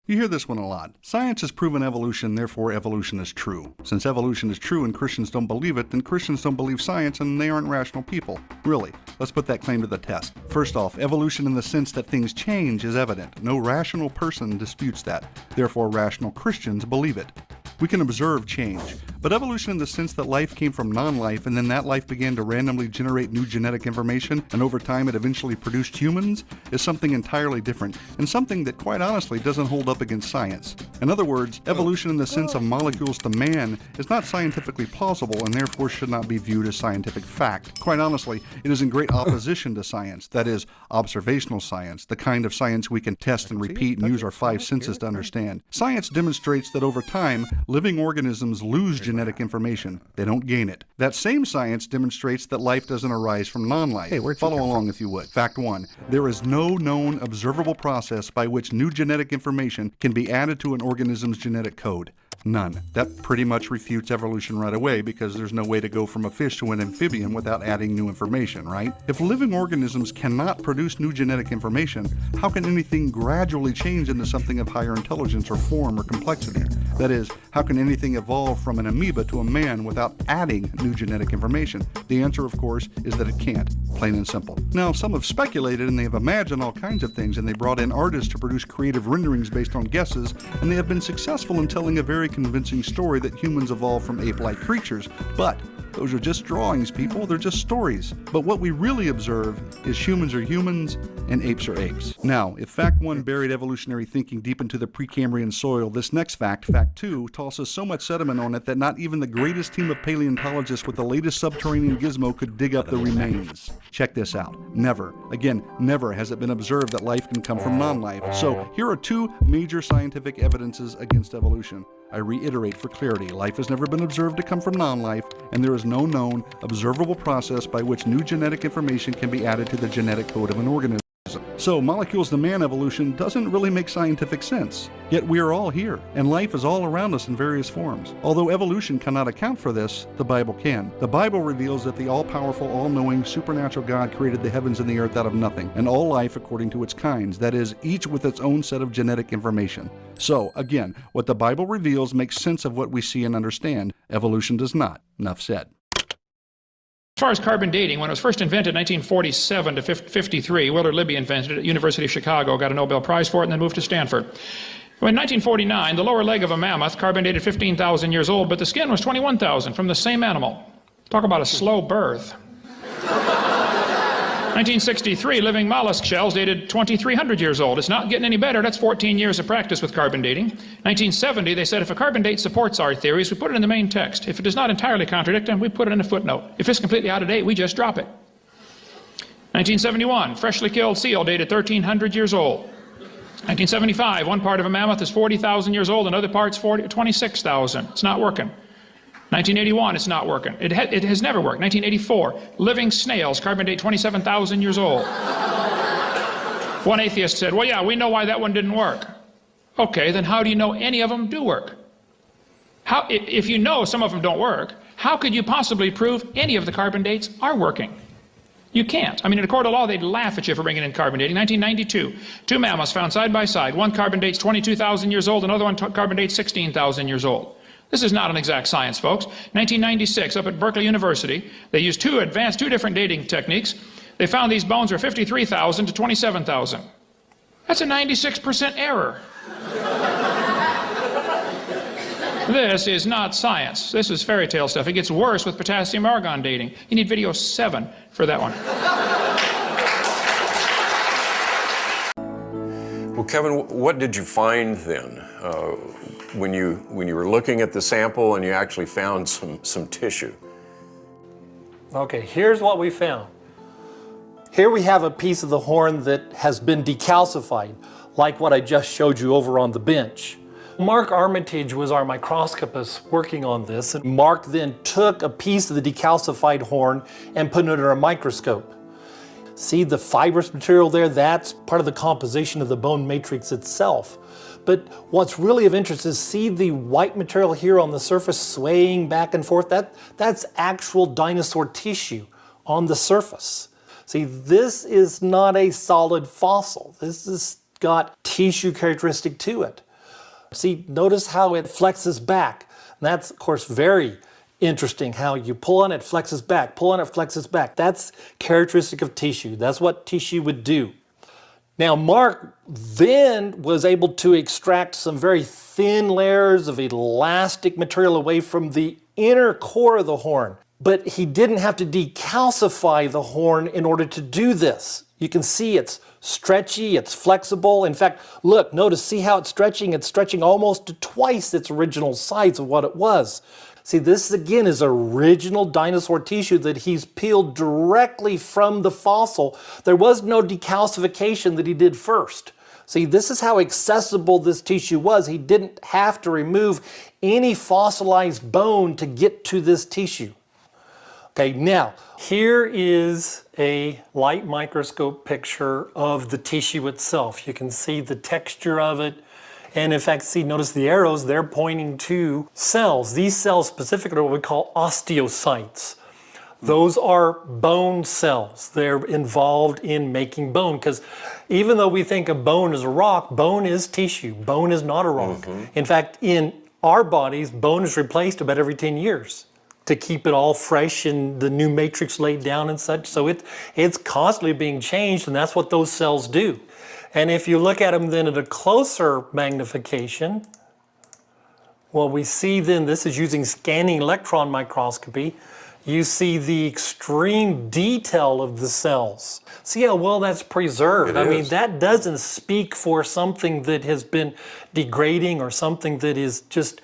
You hear this one a lot. Science has proven evolution, therefore evolution is true. Since evolution is true and Christians don't believe it, then Christians don't believe science and they aren't rational people. Really, let's put that claim to the test. First off, evolution in the sense that things change is evident. No rational person disputes that. Therefore, rational Christians believe it. We can observe change, but evolution in the sense that life came from non-life and then that life began to randomly generate new genetic information and over time it eventually produced humans is something entirely different and something that quite honestly doesn't hold up against science. In other words, evolution in the sense of molecules to man is not scientifically plausible and therefore should not be viewed as scientific fact. Quite honestly, it is in great opposition to science, that is, observational science, the kind of science we can test and repeat and use our five senses to understand. Science demonstrates that over time, living organisms lose genetic information. They don't gain it. That same science demonstrates that life doesn't arise from non-life. Follow along if you would. Fact 1. There is no known observable process by which new genetic information can be added to an organism's genetic code. None. That pretty much refutes evolution right away because there's no way to go from a fish to an amphibian without adding new information, right? If living organisms cannot produce new genetic information, how can anything gradually change into something of higher intelligence or form or complexity? That is, how can anything evolve from an amoeba to a man without adding new genetic information? The answer, of course, is that it can't. Plain and simple. Now, some have speculated and they have imagined all kinds of things and they brought in artists to produce creative renderings based on guesses, and they have been successful in telling a very convincing story that humans evolved from ape-like creatures. But those are just drawings, people. They're just stories. But what we really observe is humans are humans and apes are apes. Now, if fact 1 buried evolutionary thinking deep into the Precambrian soil, this next fact, fact 2, tosses so much sediment on it that not even the greatest team of paleontologists with the latest subterranean gizmo could dig up the remains. Check this out. Never, again, never has it been observed that life can come from non-life. So here are 2 major scientific evidences against evolution. I reiterate for clarity, life has never been observed to come from non-life, and there is no known, observable process by which new genetic information can be added to the genetic code of an organism. So, molecules to man evolution doesn't really make scientific sense. Yet we are all here, and life is all around us in various forms. Although evolution cannot account for this, the Bible can. The Bible reveals that the all-powerful, all-knowing, supernatural God created the heavens and the earth out of nothing, and all life according to its kinds, that is, each with its own set of genetic information. So, again, what the Bible reveals makes sense of what we see and understand. Evolution does not. Enough said. As far as carbon dating, when it was first invented in 1947 to 53, Willard Libby invented it at University of Chicago, got a Nobel Prize for it, and then moved to Stanford. In 1949, the lower leg of a mammoth carbon dated 15,000 years old, but the skin was 21,000 from the same animal. Talk about a slow birth. 1963, living mollusk shells dated 2,300 years old. It's not getting any better. That's 14 years of practice with carbon dating. 1970, they said if a carbon date supports our theories, we put it in the main text. If it does not entirely contradict them, we put it in a footnote. If it's completely out of date, we just drop it. 1971, freshly killed seal dated 1,300 years old. 1975, one part of a mammoth is 40,000 years old, another part's 26,000. It's not working. 1981, it's not working. It has never worked. 1984, living snails, carbon date 27,000 years old. One atheist said, well, yeah, we know why that one didn't work. Okay, then how do you know any of them do work? If you know some of them don't work, how could you possibly prove any of the carbon dates are working? You can't. I mean, in a court of law, they'd laugh at you for bringing in carbon dating. 1992, 2 mammoths found side by side. One carbon dates 22,000 years old, another one carbon dates 16,000 years old. This is not an exact science, folks. 1996, up at Berkeley University, they used two different dating techniques. They found these bones were 53,000 to 27,000. That's a 96% error. This is not science. This is fairy tale stuff. It gets worse with potassium argon dating. You need video 7 for that one. Well, Kevin, what did you find then when you were looking at the sample and you actually found some tissue? Okay, here's what we found. Here we have a piece of the horn that has been decalcified, like what I just showed you over on the bench. Mark Armitage was our microscopist working on this, and Mark then took a piece of the decalcified horn and put it under a microscope. See the fibrous material there? That's part of the composition of the bone matrix itself. But what's really of interest is see the white material here on the surface swaying back and forth? That's actual dinosaur tissue on the surface. See, this is not a solid fossil. This has got tissue characteristic to it. See, notice how it flexes back. And that's, of course, very interesting, how you pull on it, flexes back, pull on it, flexes back. That's characteristic of tissue. That's what tissue would do. Now, Mark then was able to extract some very thin layers of elastic material away from the inner core of the horn. But he didn't have to decalcify the horn in order to do this. You can see it's stretchy, it's flexible. In fact, look, notice, see how it's stretching? It's stretching almost to twice its original size of what it was. See, this again is original dinosaur tissue that he's peeled directly from the fossil. There was no decalcification that he did first. See, this is how accessible this tissue was. He didn't have to remove any fossilized bone to get to this tissue. Okay, now, here is a light microscope picture of the tissue itself. You can see the texture of it. And in fact, see, notice the arrows, they're pointing to cells. These cells specifically are what we call osteocytes. Those are bone cells. They're involved in making bone, because even though we think of bone as a rock, bone is tissue. Bone is not a rock. In fact, in our bodies, bone is replaced about every 10 years. To keep it all fresh and the new matrix laid down and such. So it's constantly being changed, and that's what those cells do. And if you look at them then at a closer magnification, what we see then, this is using scanning electron microscopy, you see the extreme detail of the cells. See how well that's preserved. I mean, that doesn't speak for something that has been degrading or something that has just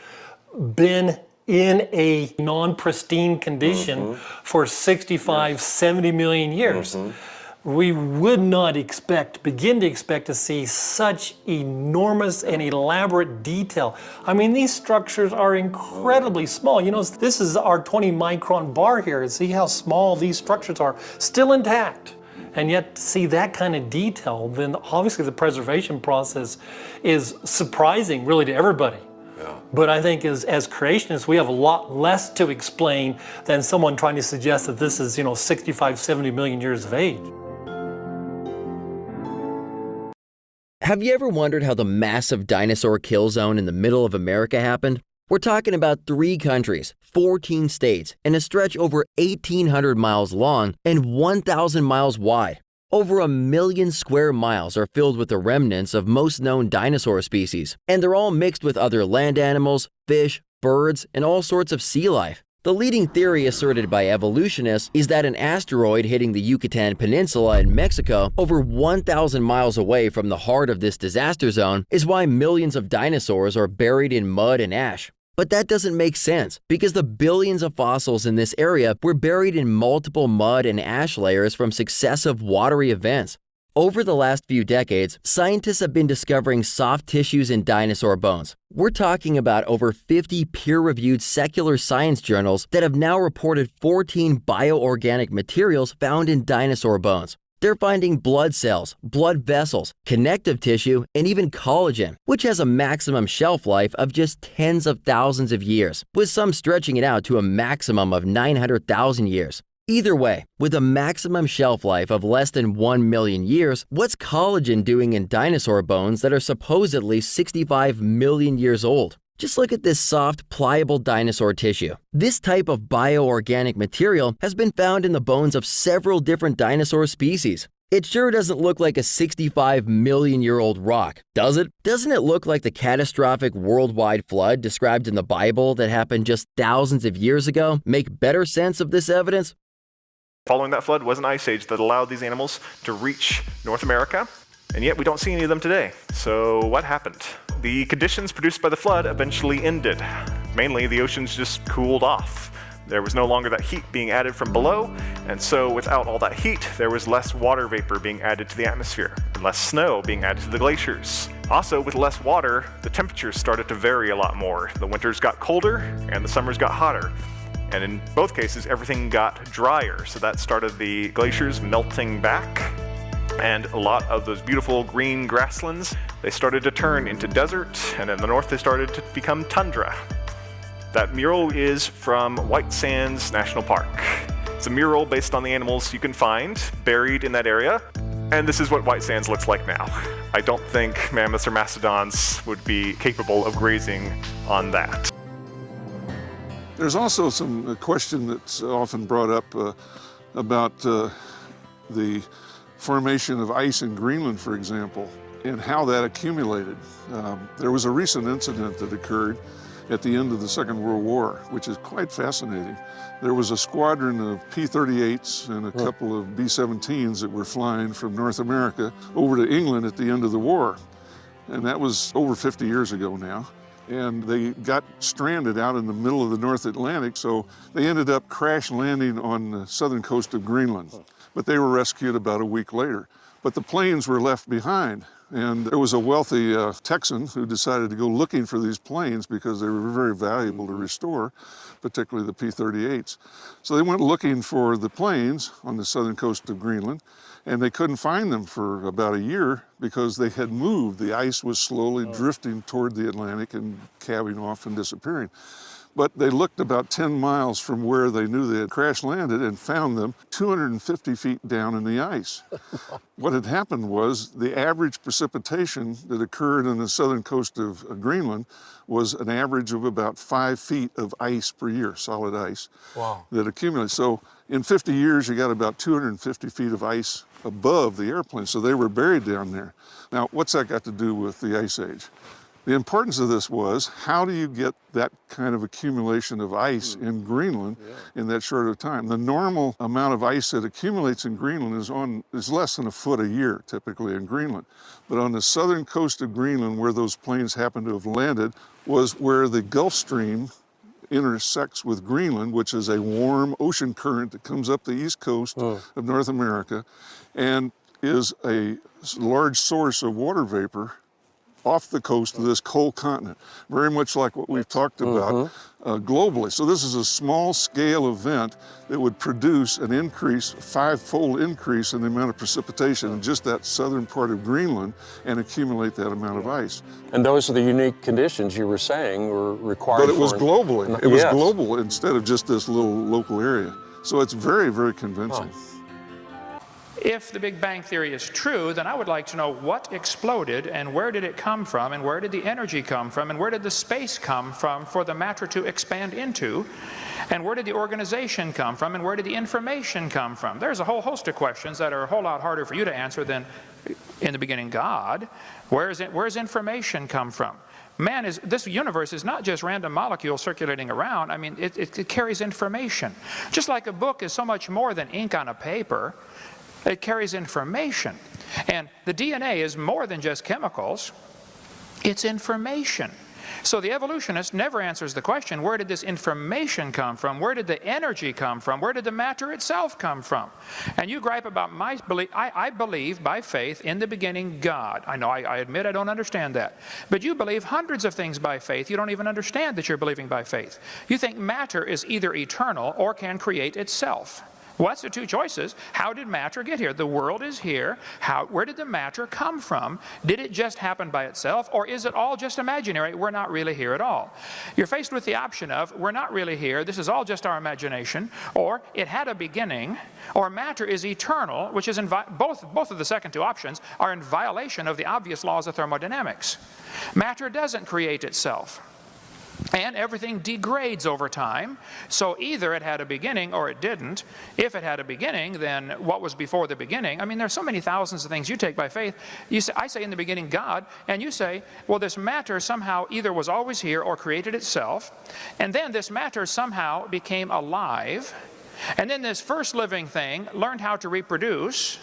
been in a non-pristine condition for 65, 70 million years. We would not begin to expect to see such enormous and elaborate detail. I mean, these structures are incredibly small. You know, this is our 20 micron bar here. See how small these structures are, still intact. And yet, to see that kind of detail, then obviously the preservation process is surprising really to everybody. But I think as creationists, we have a lot less to explain than someone trying to suggest that this is, 65, 70 million years of age. Have you ever wondered how the massive dinosaur kill zone in the middle of America happened? We're talking about 3 countries, 14 states, and a stretch over 1,800 miles long and 1,000 miles wide. Over 1 million square miles are filled with the remnants of most known dinosaur species, and they're all mixed with other land animals, fish, birds, and all sorts of sea life. The leading theory asserted by evolutionists is that an asteroid hitting the Yucatan Peninsula in Mexico, over 1,000 miles away from the heart of this disaster zone, is why millions of dinosaurs are buried in mud and ash. But that doesn't make sense, because the billions of fossils in this area were buried in multiple mud and ash layers from successive watery events. Over the last few decades, scientists have been discovering soft tissues in dinosaur bones. We're talking about over 50 peer-reviewed secular science journals that have now reported 14 bioorganic materials found in dinosaur bones. They're finding blood cells, blood vessels, connective tissue, and even collagen, which has a maximum shelf life of just tens of thousands of years, with some stretching it out to a maximum of 900,000 years. Either way, with a maximum shelf life of less than 1 million years, what's collagen doing in dinosaur bones that are supposedly 65 million years old? Just look at this soft, pliable dinosaur tissue. This type of bioorganic material has been found in the bones of several different dinosaur species. It sure doesn't look like a 65 million year old rock, does it? Doesn't it look like the catastrophic worldwide flood described in the Bible that happened just thousands of years ago make better sense of this evidence? Following that flood was an ice age that allowed these animals to reach North America, and yet we don't see any of them today. So what happened? The conditions produced by the flood eventually ended. Mainly, the oceans just cooled off. There was no longer that heat being added from below, and so without all that heat, there was less water vapor being added to the atmosphere, and less snow being added to the glaciers. Also, with less water, the temperatures started to vary a lot more. The winters got colder, and the summers got hotter. And in both cases, everything got drier, so that started the glaciers melting back. And a lot of those beautiful green grasslands, they started to turn into desert, and in the north they started to become tundra. That mural is from White Sands National Park. It's a mural based on the animals you can find buried in that area. And this is what White Sands looks like now. I don't think mammoths or mastodons would be capable of grazing on that. There's also some question that's often brought up about the formation of ice in Greenland, for example, and how that accumulated. There was a recent incident that occurred at the end of the Second World War, which is quite fascinating. There was a squadron of P-38s and a couple of B-17s that were flying from North America over to England at the end of the war. And that was over 50 years ago now. And they got stranded out in the middle of the North Atlantic, so they ended up crash landing on the southern coast of Greenland. But they were rescued about a week later. But the planes were left behind. And there was a wealthy Texan who decided to go looking for these planes because they were very valuable to restore, particularly the P-38s. So they went looking for the planes on the southern coast of Greenland, and they couldn't find them for about a year because they had moved. The ice was slowly drifting toward the Atlantic and calving off and disappearing. But they looked about 10 miles from where they knew they had crash landed and found them 250 feet down in the ice. What had happened was the average precipitation that occurred on the southern coast of Greenland was an average of about 5 feet of ice per year, solid ice, that accumulated. So in 50 years, you got about 250 feet of ice above the airplane. So they were buried down there. Now, what's that got to do with the Ice Age? The importance of this was, how do you get that kind of accumulation of ice in Greenland in that short of time? The normal amount of ice that accumulates in Greenland is less than a foot a year, typically in Greenland. But on the southern coast of Greenland, where those planes happened to have landed, was where the Gulf Stream intersects with Greenland, which is a warm ocean current that comes up the east coast of North America and is a large source of water vapor off the coast of this cold continent, very much like what we've talked about globally. So this is a small-scale event that would produce an increase, a 5-fold increase in the amount of precipitation in just that southern part of Greenland and accumulate that amount of ice. And those are the unique conditions you were saying were required. But it was globally. It was global instead of just this little local area. So it's very, very convincing. If the Big Bang Theory is true, then I would like to know what exploded and where did it come from and where did the energy come from and where did the space come from for the matter to expand into, and where did the organization come from and where did the information come from? There's a whole host of questions that are a whole lot harder for you to answer than in the beginning God. Where's information come from? This universe is not just random molecules circulating around. I mean, it carries information. Just like a book is so much more than ink on a paper. It carries information. And the DNA is more than just chemicals. It's information. So the evolutionist never answers the question, where did this information come from? Where did the energy come from? Where did the matter itself come from? And you gripe about my belief. I believe by faith in the beginning God. I know, I admit I don't understand that. But you believe hundreds of things by faith. You don't even understand that you're believing by faith. You think matter is either eternal or can create itself. What's the two choices? How did matter get here? The world is here. Where did the matter come from? Did it just happen by itself, or is it all just imaginary? We're not really here at all. You're faced with the option of, we're not really here, this is all just our imagination, or it had a beginning, or matter is eternal, which is both of the second two options are in violation of the obvious laws of thermodynamics. Matter doesn't create itself. And everything degrades over time, so either it had a beginning or it didn't. If it had a beginning, then what was before the beginning? I mean, there's so many thousands of things you take by faith. I say in the beginning God, and you say, well, this matter somehow either was always here or created itself, and then this matter somehow became alive, and then this first living thing learned how to reproduce,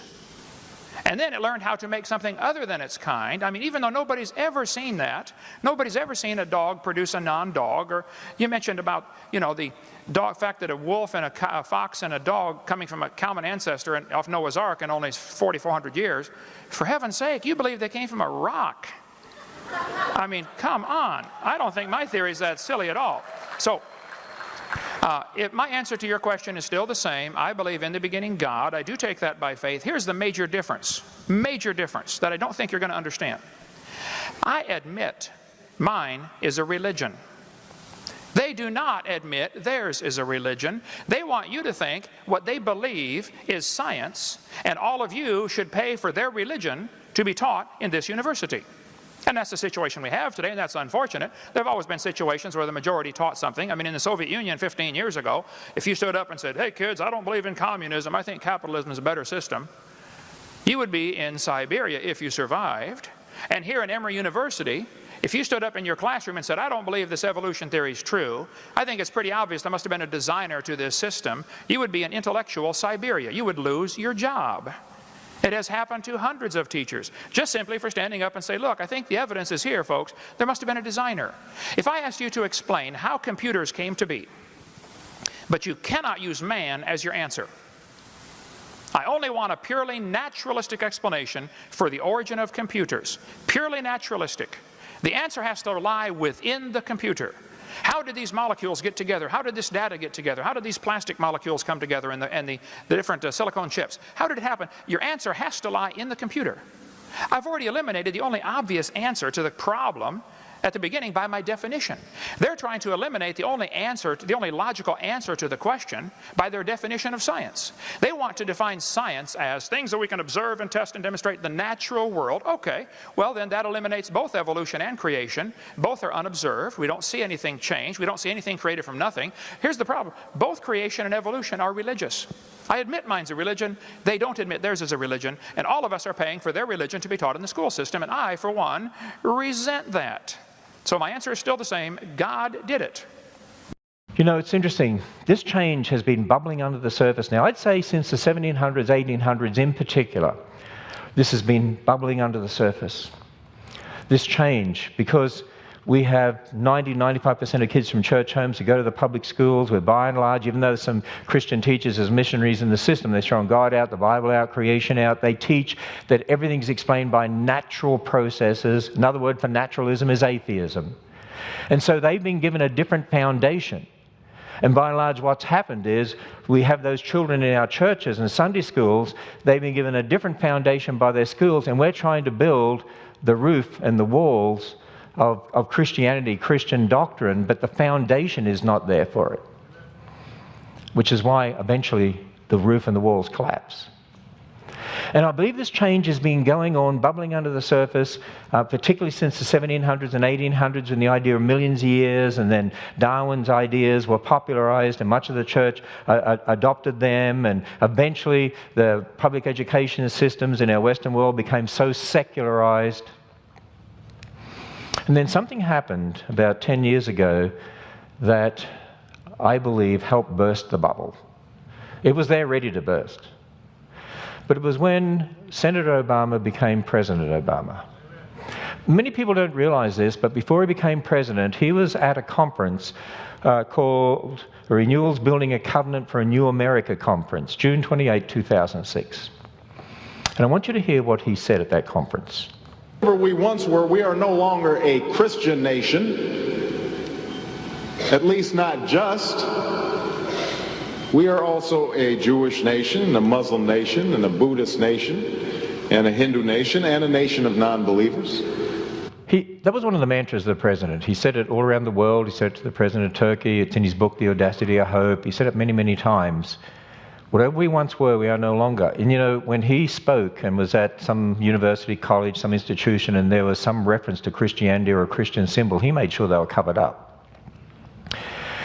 and then it learned how to make something other than its kind. I mean, even though nobody's ever seen that, nobody's ever seen a dog produce a non-dog. Or you mentioned about, the fact that a wolf and a fox and a dog coming from a common ancestor off Noah's Ark in only 4,400 years. For heaven's sake, you believe they came from a rock. I mean, come on. I don't think my theory is that silly at all. So, my answer to your question is still the same. I believe in the beginning God. I do take that by faith. Here's the major difference that I don't think you're going to understand. I admit mine is a religion. They do not admit theirs is a religion. They want you to think what they believe is science, and all of you should pay for their religion to be taught in this university. And that's the situation we have today, and that's unfortunate. There have always been situations where the majority taught something. I mean, in the Soviet Union 15 years ago, if you stood up and said, hey kids, I don't believe in communism, I think capitalism is a better system, you would be in Siberia if you survived. And here in Emory University, if you stood up in your classroom and said, I don't believe this evolution theory is true, I think it's pretty obvious there must have been a designer to this system, you would be in intellectual Siberia. You would lose your job. It has happened to hundreds of teachers, just simply for standing up and say, look, I think the evidence is here, folks. There must have been a designer. If I asked you to explain how computers came to be, but you cannot use man as your answer, I only want a purely naturalistic explanation for the origin of computers. Purely naturalistic. The answer has to lie within the computer. How did these molecules get together? How did this data get together? How did these plastic molecules come together and the different silicone chips? How did it happen? Your answer has to lie in the computer. I've already eliminated the only obvious answer to the problem at the beginning by my definition. They're trying to eliminate the only logical answer to the question by their definition of science. They want to define science as things that we can observe and test and demonstrate in the natural world. Okay, well then that eliminates both evolution and creation. Both are unobserved. We don't see anything change. We don't see anything created from nothing. Here's the problem. Both creation and evolution are religious. I admit mine's a religion. They don't admit theirs is a religion. And all of us are paying for their religion to be taught in the school system. And I, for one, resent that. So my answer is still the same. God did it. You know, it's interesting. This change has been bubbling under the surface now. I'd say since the 1700s, 1800s in particular, this has been bubbling under the surface. This change, because we have 90-95% of kids from church homes who go to the public schools, where by and large, even though there's some Christian teachers as missionaries in the system, they're throwing God out, the Bible out, creation out. They teach that everything's explained by natural processes. Another word for naturalism is atheism. And so they've been given a different foundation. And by and large, what's happened is we have those children in our churches and Sunday schools. They've been given a different foundation by their schools, and we're trying to build the roof and the walls of Christianity, Christian doctrine, but the foundation is not there for it, which is why eventually the roof and the walls collapse. And I believe this change has been going on, bubbling under the surface, particularly since the 1700s and 1800s, when the idea of millions of years and then Darwin's ideas were popularized, and much of the church adopted them, and eventually the public education systems in our Western world became so secularized. And then something happened about 10 years ago that I believe helped burst the bubble. It was there ready to burst. But it was when Senator Obama became President Obama. Many people don't realize this, but before he became president, he was at a conference called Renewals Building a Covenant for a New America Conference, June 28, 2006. And I want you to hear what he said at that conference. We once were, we are no longer a Christian nation, at least not just. We are also a Jewish nation, a Muslim nation, and a Buddhist nation, and a Hindu nation, and a nation of non-believers. That was one of the mantras of the president. He said it all around the world. He said it to the president of Turkey. It's in his book, The Audacity of Hope. He said it many, many times. Whatever we once were, we are no longer. And you know, when he spoke and was at some university, college, some institution, and there was some reference to Christianity or a Christian symbol, he made sure they were covered up.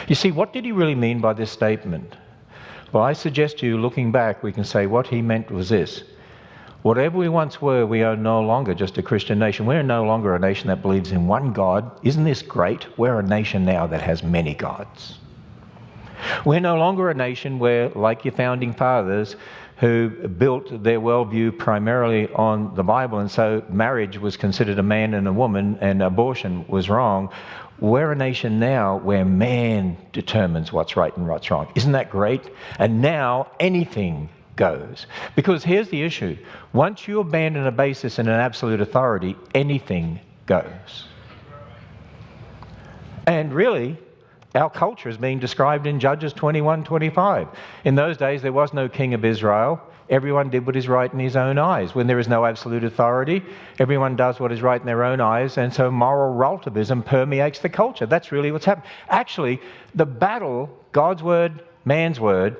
You see, what did he really mean by this statement? Well, I suggest to you, looking back, we can say what he meant was this. Whatever we once were, we are no longer just a Christian nation. We're no longer a nation that believes in one God. Isn't this great? We're a nation now that has many gods. We're no longer a nation where, like your founding fathers, who built their worldview primarily on the Bible, and so marriage was considered a man and a woman, and abortion was wrong. We're a nation now where man determines what's right and what's wrong. Isn't that great? And now anything goes. Because here's the issue. Once you abandon a basis in an absolute authority, anything goes. And really, our culture is being described in Judges 21:25. In those days, there was no king of Israel. everyone did what is right in his own eyes. When there is no absolute authority, everyone does what is right in their own eyes, and so moral relativism permeates the culture. That's really what's happened. Actually, the battle, God's word, man's word,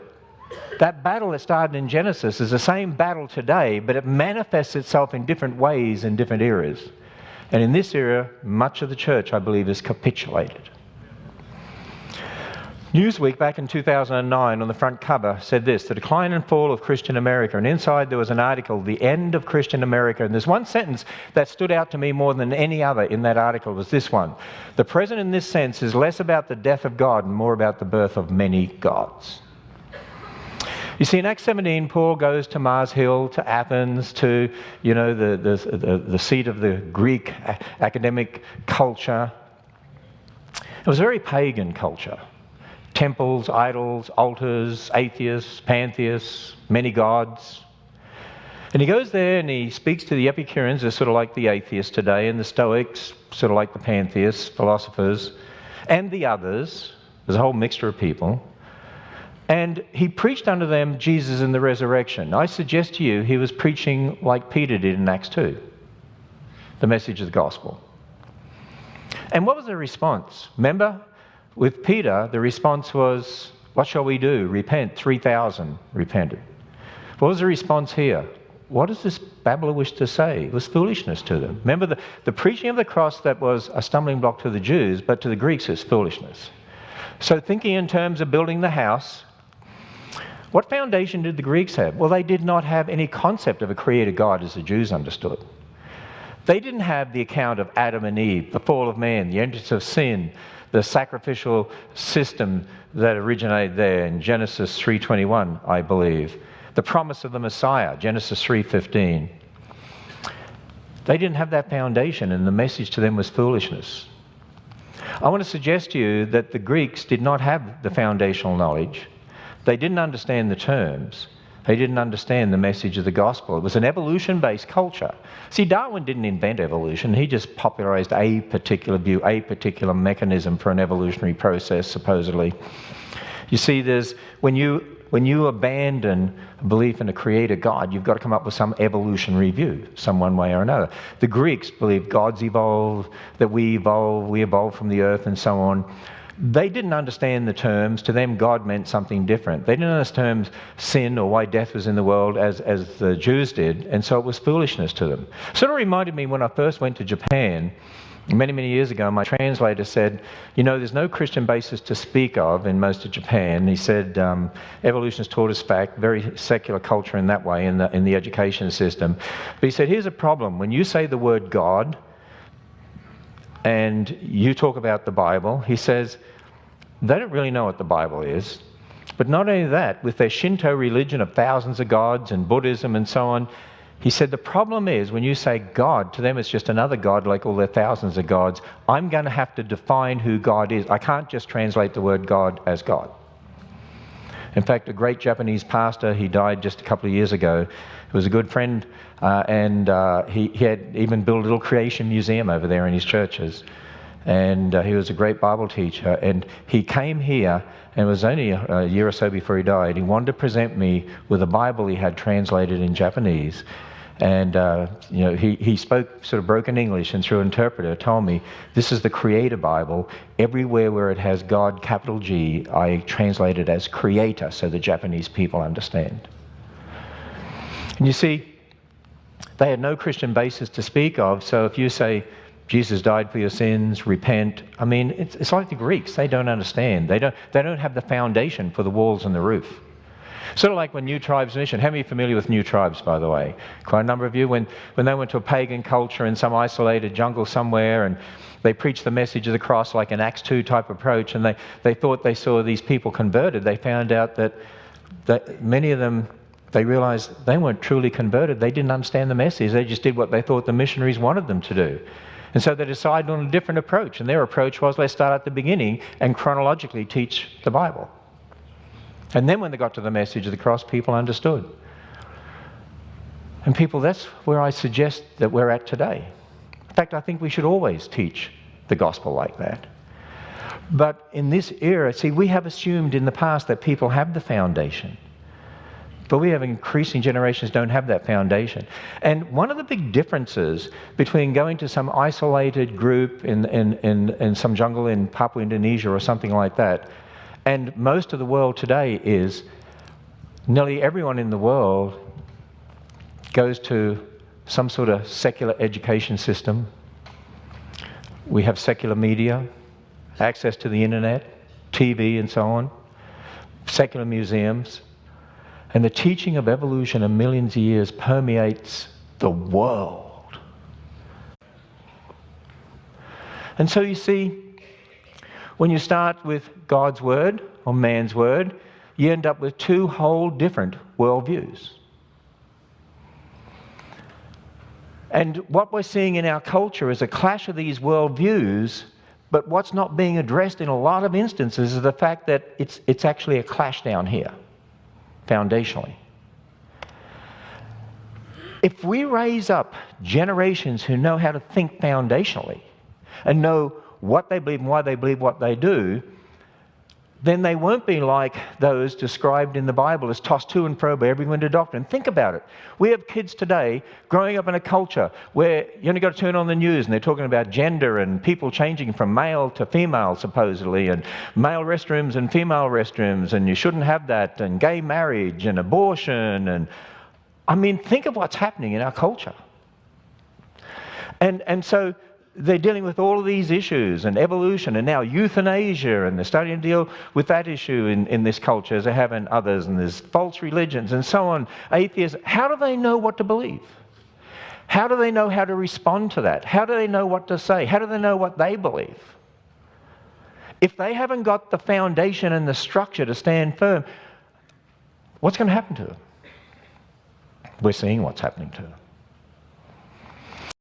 that battle that started in Genesis is the same battle today, but it manifests itself in different ways in different eras. And in this era, much of the church, I believe, has capitulated. Newsweek back in 2009 on the front cover said this: the decline and fall of Christian America. And inside there was an article, The End of Christian America. And there's one sentence that stood out to me more than any other in that article, was this one: the present in this sense is less about the death of God and more about the birth of many gods. You see, in Acts 17, Paul goes to Mars Hill, to Athens, to, the seat of the Greek academic culture. It was a very pagan culture. Temples, idols, altars, atheists, pantheists, many gods. And he goes there and he speaks to the Epicureans, they're sort of like the atheists today, and the Stoics, sort of like the pantheists, philosophers, and the others. There's a whole mixture of people. And he preached unto them Jesus and the resurrection. I suggest to you he was preaching like Peter did in Acts 2, the message of the gospel. And what was the response? Remember, with Peter, the response was, what shall we do? Repent. 3,000 repented. What was the response here? What does this babbler wish to say? It was foolishness to them. Remember, the preaching of the cross, that was a stumbling block to the Jews, but to the Greeks it's foolishness. So thinking in terms of building the house, what foundation did the Greeks have? Well, they did not have any concept of a creator God as the Jews understood. They didn't have the account of Adam and Eve, the fall of man, the entrance of sin, the sacrificial system that originated there in Genesis 3:21, I believe. The promise of the Messiah, Genesis 3:15. They didn't have that foundation, and the message to them was foolishness. I want to suggest to you that the Greeks did not have the foundational knowledge. They didn't understand the terms. They didn't understand the message of the gospel. It was an evolution-based culture. See, Darwin didn't invent evolution. He just popularized a particular view, a particular mechanism for an evolutionary process, supposedly. You see, when you abandon belief in a creator God, you've got to come up with some evolutionary view, some one way or another. The Greeks believed gods evolved, that we evolved from the earth, and so on. They didn't understand the terms. To them, God meant something different. They didn't understand sin or why death was in the world as the Jews did, and so it was foolishness to them. Sort of reminded me when I first went to Japan, many, many years ago, my translator said, there's no Christian basis to speak of in most of Japan. He said, evolution has taught us fact, very secular culture in that way, in the education system. But he said, here's a problem. When you say the word God, and you talk about the Bible, he says, they don't really know what the Bible is. But not only that, with their Shinto religion of thousands of gods and Buddhism and so on, he said, the problem is when you say God, to them it's just another God like all their thousands of gods. I'm going to have to define who God is. I can't just translate the word God as God. In fact, a great Japanese pastor, he died just a couple of years ago. He was a good friend, and he had even built a little creation museum over there in his churches. And he was a great Bible teacher. And he came here, and it was only a year or so before he died. He wanted to present me with a Bible he had translated in Japanese. And he spoke sort of broken English, and through an interpreter told me, this is the Creator Bible. Everywhere where it has God, capital G, I translate it as Creator so the Japanese people understand. And you see, they had no Christian basis to speak of, so if you say, Jesus died for your sins, repent, it's like the Greeks. They don't understand. They don't have the foundation for the walls and the roof. Sort of like when New Tribes Mission. How many are familiar with New Tribes, by the way? Quite a number of you. When they went to a pagan culture in some isolated jungle somewhere, and they preached the message of the cross like an Acts 2 type approach, and they thought they saw these people converted, they found out that many of them, they realized they weren't truly converted. They didn't understand the message. They just did what they thought the missionaries wanted them to do. And so they decided on a different approach. And their approach was, let's start at the beginning and chronologically teach the Bible. And then when they got to the message of the cross, people understood. And people, that's where I suggest that we're at today. In fact, I think we should always teach the gospel like that. But in this era, see, we have assumed in the past that people have the foundation. But we have increasing generations don't have that foundation. And one of the big differences between going to some isolated group in some jungle in Papua Indonesia or something like that, and most of the world today is nearly everyone in the world goes to some sort of secular education system. We have secular media, access to the internet, TV and so on, secular museums. And the teaching of evolution of millions of years permeates the world. And so you see, when you start with God's word or man's word, you end up with two whole different worldviews. And what we're seeing in our culture is a clash of these worldviews, but what's not being addressed in a lot of instances is the fact that it's actually a clash down here, foundationally. If we raise up generations who know how to think foundationally and know what they believe and why they believe what they do, then they won't be like those described in the Bible as tossed to and fro by every wind of doctrine. Think about it. We have kids today growing up in a culture where you only got to turn on the news and they're talking about gender and people changing from male to female, supposedly, and male restrooms and female restrooms, and you shouldn't have that, and gay marriage and abortion. And I mean, think of what's happening in our culture. And so they're dealing with all of these issues and evolution and now euthanasia, and they're starting to deal with that issue in this culture as they have in others, and there's false religions and so on, atheists. How do they know what to believe? How do they know how to respond to that? How do they know what to say? How do they know what they believe? If they haven't got the foundation and the structure to stand firm, what's going to happen to them? We're seeing what's happening to them.